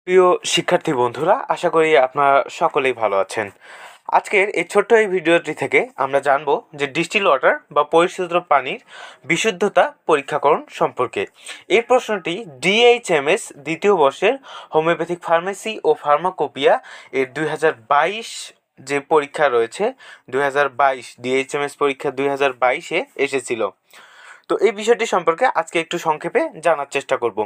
প্রিয় শিক্ষার্থী বন্ধুরা, আশা করি আপনারা সকলেই ভালো আছেন। আজকের এই ছোট্ট এই ভিডিওটি থেকে আমরা জানব যে ডিস্টিল ওয়াটার বা পরিশোধিত পানির বিশুদ্ধতা পরীক্ষাকরণ সম্পর্কে। এই প্রশ্নটি ডিএইচএমএস দ্বিতীয় বর্ষের হোমিওপ্যাথিক ফার্মেসি ও ফার্মাকোপিয়া এর 2022 যে পরীক্ষা রয়েছে, 2022 ডিএইচএমএস পরীক্ষা 2022-এ এসেছিল। তো এই বিষয়টি সম্পর্কে আজকে একটু সংক্ষেপে জানার চেষ্টা করব।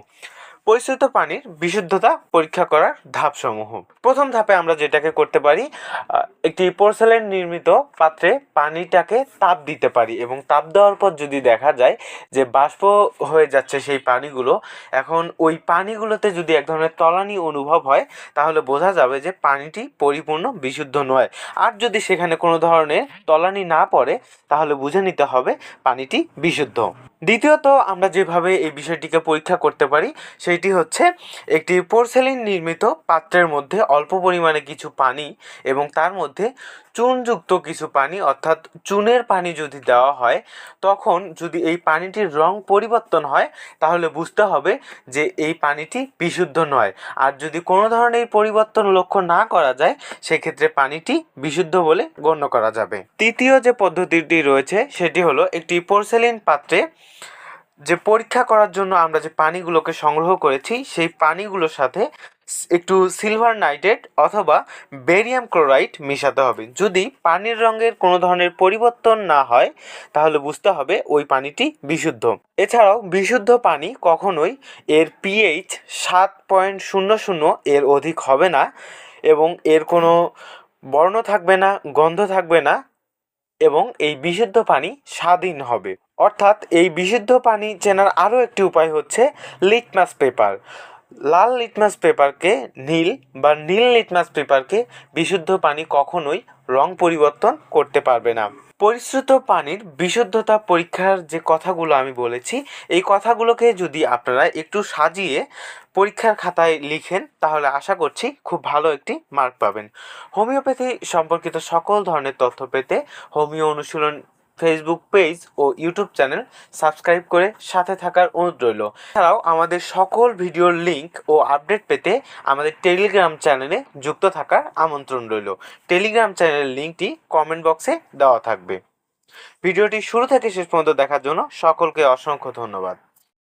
পরিশোধিত পানির বিশুদ্ধতা পরীক্ষা করার ধাপসমূহ। প্রথম ধাপে আমরা যেটাকে করতে পারি, একটি পোর্সেলেন নির্মিত পাত্রে পানিটাকে তাপ দিতে পারি এবং তাপ দেওয়ার পর যদি দেখা যায় যে বাষ্প হয়ে যাচ্ছে সেই পানিগুলো, এখন ওই পানিগুলোতে যদি এক ধরনের তলানি অনুভব হয় তাহলে বোঝা যাবে যে পানিটি পরিপূর্ণ বিশুদ্ধ নয়। আর যদি সেখানে কোনো ধরনের তলানি না পড়ে তাহলে বুঝে নিতে হবে পানিটি বিশুদ্ধ। দ্বিতীয়ত আমরা যেভাবে এই বিষয়টিকে পরীক্ষা করতে পারি সেটি হচ্ছে একটি পোর্সেলিন নির্মিত পাত্রের মধ্যে অল্প পরিমাণে কিছু পানি এবং তার মধ্যে চুনযুক্ত কিছু পানি অর্থাৎ চুনের পানি যদি দেওয়া হয়, তখন যদি এই পানিটির রং পরিবর্তন হয় তাহলে বুঝতে হবে যে এই পানিটি বিশুদ্ধ নয়। আর যদি কোনো ধরনের পরিবর্তন লক্ষ্য না করা যায় সেক্ষেত্রে পানিটি বিশুদ্ধ বলে গণ্য করা যাবে। তৃতীয় যে পদ্ধতিটি রয়েছে সেটি হলো একটি পোর্সেলিন পাত্রে যে পরীক্ষা করার জন্য আমরা যে পানিগুলোকে সংগ্রহ করেছি সেই পানিগুলোর সাথে একটু সিলভার নাইট্রেট অথবা বেরিয়াম ক্লোরাইড মেশাতে হবে। যদি পানির রঙের কোনো ধরনের পরিবর্তন না হয় তাহলে বুঝতে হবে ওই পানিটি বিশুদ্ধ। এছাড়াও বিশুদ্ধ পানি কখনোই এর পিএইচ 7.00 এর অধিক হবে না এবং এর কোনো বর্ণ থাকবে না, গন্ধ থাকবে না এবং এই বিশুদ্ধ পানি স্বাদহীন হবে। অর্থাৎ এই বিশুদ্ধ পানি চেনার আরও একটি উপায় হচ্ছে লিটমাস পেপার। লাল লিটমাস পেপারকে নীল বা নীল লিটমাস পেপারকে বিশুদ্ধ পানি কখনোই রং পরিবর্তন করতে পারবে না। পরিশ্রুত পানির বিশুদ্ধতা পরীক্ষার যে কথাগুলো আমি বলেছি, এই কথাগুলোকে যদি আপনারা একটু সাজিয়ে পরীক্ষার খাতায় লিখেন তাহলে আশা করছি খুব ভালো একটি মার্ক পাবেন। হোমিওপ্যাথি সম্পর্কিত সকল ধরনের তথ্য পেতে হোমিও অনুশীলন ফেসবুক পেজ ও ইউটিউব চ্যানেল সাবস্ক্রাইব করে সাথে থাকার অনুরোধ রইল। এছাড়াও আমাদের সকল ভিডিওর লিঙ্ক ও আপডেট পেতে আমাদের টেলিগ্রাম চ্যানেলে যুক্ত থাকার আমন্ত্রণ রইল। টেলিগ্রাম চ্যানেলের লিঙ্কটি কমেন্ট বক্সে দেওয়া থাকবে। ভিডিওটি শুরু থেকে শেষ পর্যন্ত দেখার জন্য সকলকে অসংখ্য ধন্যবাদ।